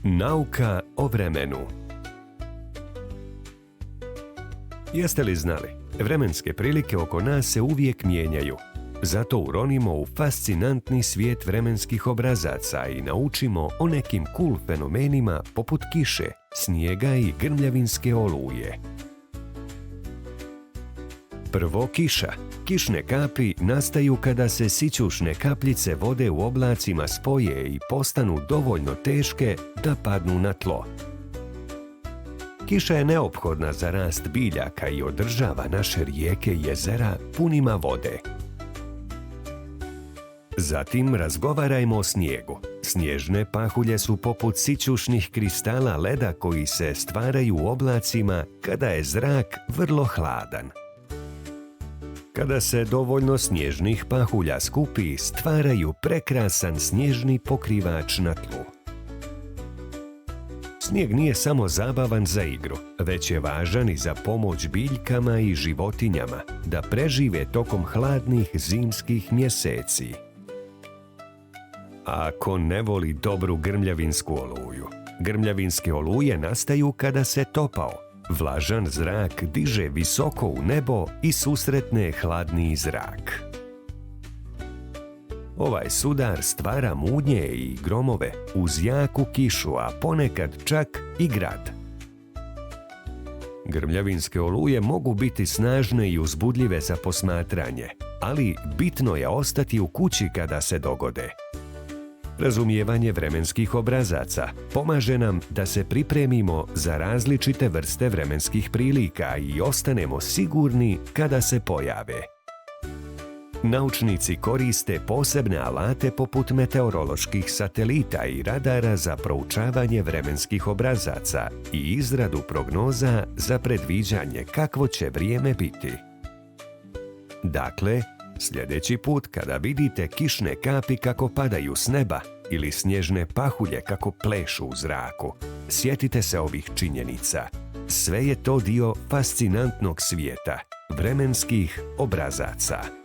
Nauka o vremenu. Jeste li znali? Vremenske prilike oko nas se uvijek mijenjaju. Zato uronimo u fascinantni svijet vremenskih obrazaca i naučimo o nekim cool fenomenima poput kiše, snijega i grmljavinske oluje. Prvo, kiša. Kišne kapi nastaju kada se sićušne kapljice vode u oblacima spoje i postanu dovoljno teške da padnu na tlo. Kiša je neophodna za rast biljaka i održava naše rijeke i jezera punima vode. Zatim razgovarajmo o snijegu. Snježne pahulje su poput sićušnih kristala leda koji se stvaraju u oblacima kada je zrak vrlo hladan. Kada se dovoljno snježnih pahulja skupi, stvaraju prekrasan snježni pokrivač na tlu. Snijeg nije samo zabavan za igru, već je važan i za pomoć biljkama i životinjama da prežive tokom hladnih zimskih mjeseci. A ko ne voli dobru grmljavinsku oluju? Grmljavinske oluje nastaju kada se topao. Vlažan zrak diže visoko u nebo i susretne hladniji zrak. Ovaj sudar stvara munje i gromove uz jaku kišu, a ponekad čak i grad. Grmljavinske oluje mogu biti snažne i uzbudljive za posmatranje, ali bitno je ostati u kući kada se dogode. Razumijevanje vremenskih obrazaca pomaže nam da se pripremimo za različite vrste vremenskih prilika i ostanemo sigurni kada se pojave. Naučnici koriste posebne alate poput meteoroloških satelita i radara za proučavanje vremenskih obrazaca i izradu prognoza za predviđanje kakvo će vrijeme biti. Dakle, sljedeći put kada vidite kišne kapi kako padaju s neba ili snježne pahulje kako plešu u zraku, sjetite se ovih činjenica. Sve je to dio fascinantnog svijeta vremenskih obrazaca.